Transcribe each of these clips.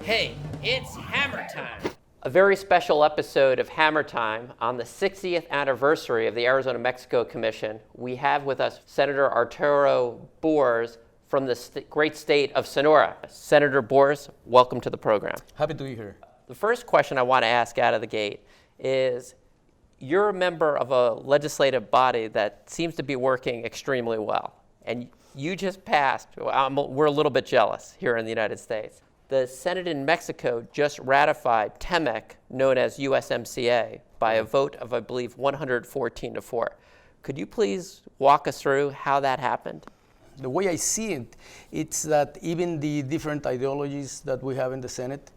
Hey, it's Hammer Time! A very special episode of Hammer Time on the 60th anniversary of the Arizona-Mexico Commission. We have with us Senator Arturo Bours from the great state of Sonora. Senator Bours, welcome to the program. Happy to be here. The first question I want to ask out of the gate is, you're a member of a legislative body that seems to be working extremely well. And you just passed, we're a little bit jealous here in the United States. The Senate in Mexico just ratified TEMEC, known as USMCA, by a vote of, I believe, 114-4. Could you please walk us through how that happened? The way I see it, it's that even the different ideologies that we have in the Senate,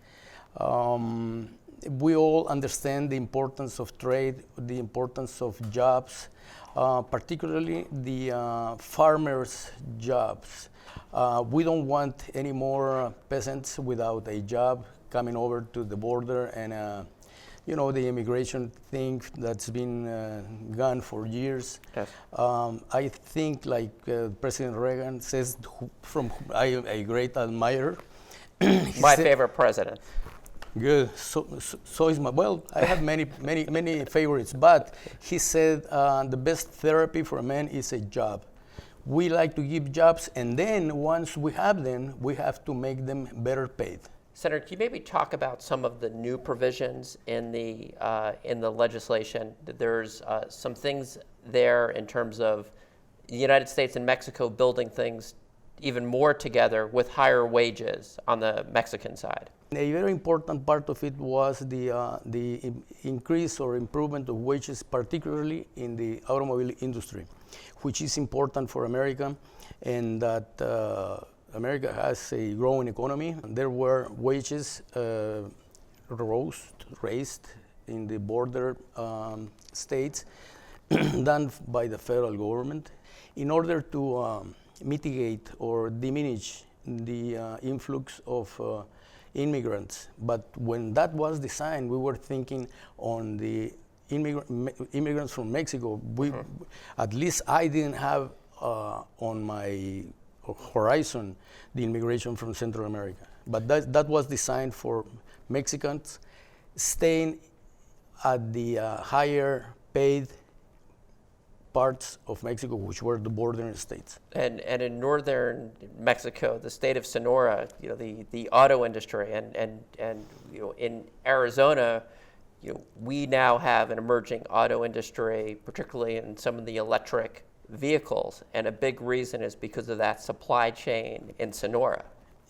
we all understand the importance of trade, the importance of jobs, particularly the farmers' jobs. We don't want any more peasants without a job coming over to the border and, the immigration thing that's been gone for years. Yes. I think, like President Reagan says, I am a great admirer. My favorite president. Good. So is my. Well, I have many favorites, but he said the best therapy for a man is a job. We like to give jobs, and then once we have them, we have to make them better paid. Senator, can you maybe talk about some of the new provisions in the legislation? There's some things there in terms of the United States and Mexico building things even more together with higher wages on the Mexican side. A very important part of it was the increase or improvement of wages, particularly in the automobile industry, which is important for America, and that America has a growing economy. There were wages raised in the border states done by the federal government in order to mitigate or diminish the influx of immigrants. But when that was designed, we were thinking on the immigrants from Mexico. At least I didn't have on my horizon the immigration from Central America. But that was designed for Mexicans staying at the higher paid parts of Mexico, which were the bordering states. And in northern Mexico, the state of Sonora, the auto industry, and in Arizona, we now have an emerging auto industry, particularly in some of the electric vehicles, and a big reason is because of that supply chain in Sonora.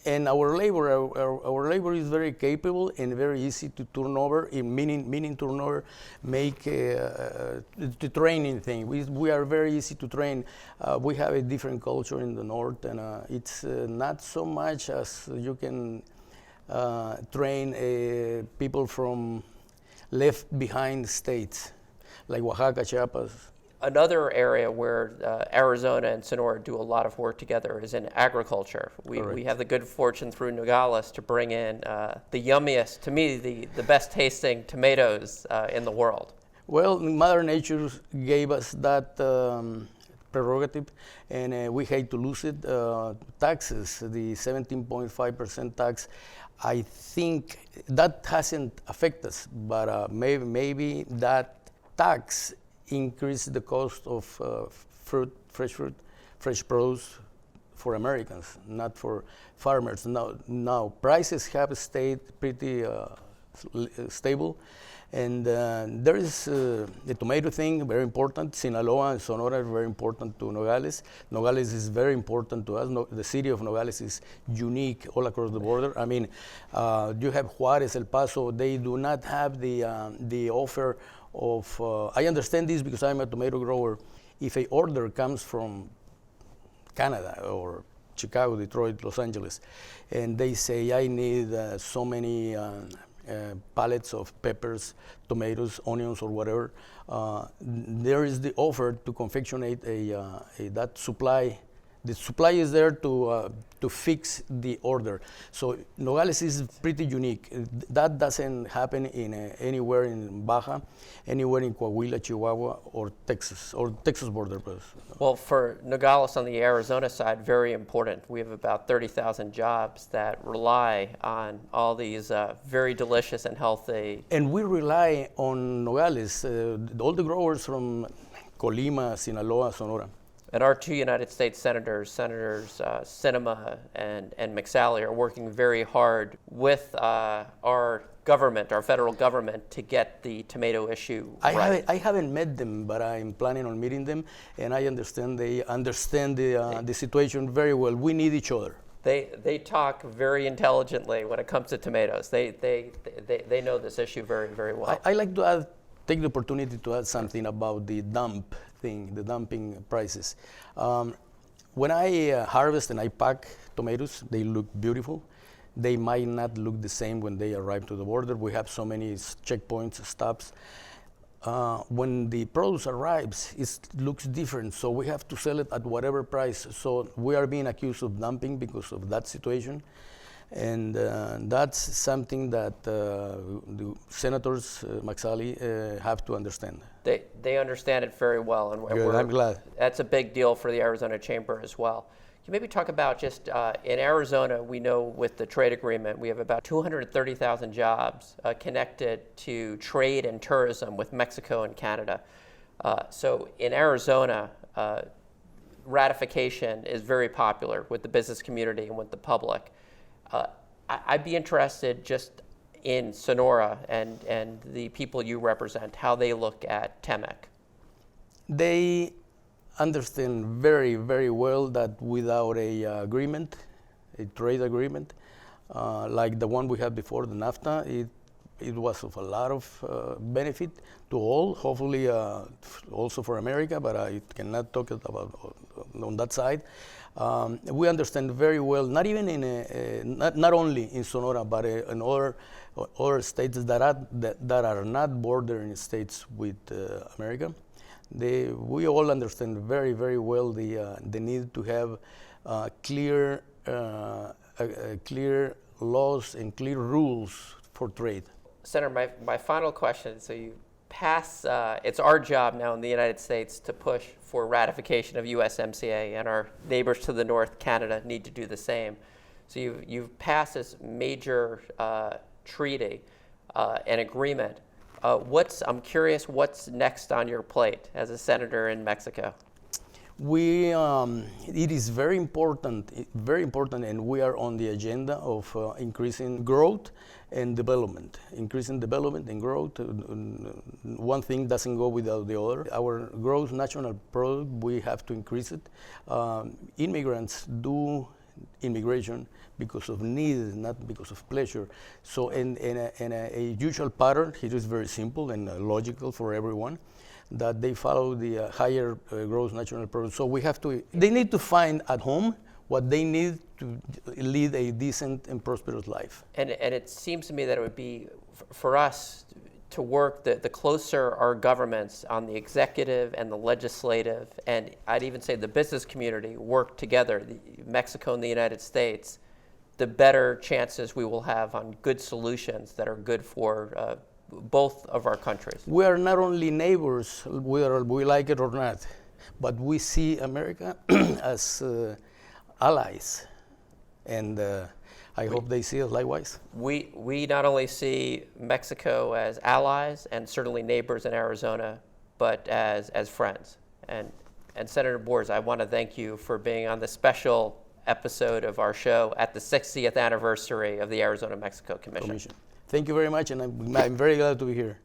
And our labor is very capable and very easy to turn over, meaning turn over, make the training thing. We are very easy to train. We have a different culture in the north, and it's not so much as you can train people from left behind states, like Oaxaca, Chiapas. Another area where Arizona and Sonora do a lot of work together is in agriculture. We have the good fortune through Nogales to bring in the yummiest, to me, the best tasting tomatoes in the world. Well, Mother Nature gave us that prerogative, and we hate to lose it. Taxes, the 17.5% tax, I think that hasn't affected us, but maybe that tax increase the cost of fresh produce for Americans, not for farmers. Now prices have stayed pretty stable, and there is the tomato thing, very important. Sinaloa and Sonora are very important to Nogales. Nogales is very important to us. The city of Nogales is unique all across the border. I mean, you have Juarez, El Paso. They do not have the offer of, I understand this because I'm a tomato grower. If a order comes from Canada or Chicago, Detroit, Los Angeles, and they say, I need so many pallets of peppers, tomatoes, onions, or whatever, there is the offer to confectionate that supply The supply is there to fix the order. So Nogales is pretty unique. That doesn't happen in anywhere in Baja, anywhere in Coahuila, Chihuahua, or Texas border. Well, for Nogales on the Arizona side, very important. We have about 30,000 jobs that rely on all these very delicious and healthy. And we rely on Nogales, all the growers from Colima, Sinaloa, Sonora. And our two United States senators, Sinema and McSally, are working very hard with our government, our federal government, to get the tomato issue right. I haven't met them, but I'm planning on meeting them, and I understand they understand the situation very well. We need each other. They talk very intelligently when it comes to tomatoes. They know this issue very, very well. I like to take the opportunity to add something about the dumping prices. When I harvest and I pack tomatoes, they look beautiful. They might not look the same when they arrive to the border. We have so many checkpoints, stops. When the produce arrives, it looks different, so we have to sell it at whatever price. So we are being accused of dumping because of that situation. And that's something that the senators, McSally, have to understand. They understand it very well, and Good, I'm glad. That's a big deal for the Arizona Chamber as well. Can you maybe talk about just in Arizona, we know with the trade agreement, we have about 230,000 jobs connected to trade and tourism with Mexico and Canada. So in Arizona, ratification is very popular with the business community and with the public. I'd be interested just in Sonora and the people you represent, how they look at TEMEC. They understand very, very well that without a trade agreement, like the one we had before, the NAFTA, it was of a lot of benefit to all, hopefully also for America, but I cannot talk about on that side. We understand very well, not even in not only in Sonora, but in other states that are not bordering states with America. We all understand very, very well the need to have clear laws and clear rules for trade. Senator, my final question, so you pass, it's our job now in the United States to push for ratification of USMCA, and our neighbors to the north, Canada, need to do the same. So you've passed this major treaty, an agreement. I'm curious, what's next on your plate as a senator in Mexico? It is very important, and we are on the agenda of increasing growth and development. Increasing development and growth, one thing doesn't go without the other. Our gross national product, we have to increase it. Immigrants do immigration because of need, not because of pleasure. So in a usual pattern, it is very simple and logical for everyone, that they follow the higher gross national product. So they need to find at home what they need to lead a decent and prosperous life. And it seems to me that it would be, for us to work, the closer our governments on the executive and the legislative, and I'd even say the business community work together, Mexico and the United States, the better chances we will have on good solutions that are good for both of our countries. We are not only neighbors, we like it or not, but we see America as allies, and I hope they see us likewise. We not only see Mexico as allies and certainly neighbors in Arizona, but as friends. And Senator Bours, I want to thank you for being on the special episode of our show at the 60th anniversary of the Arizona-Mexico Commission. Thank you very much, and I'm very glad to be here.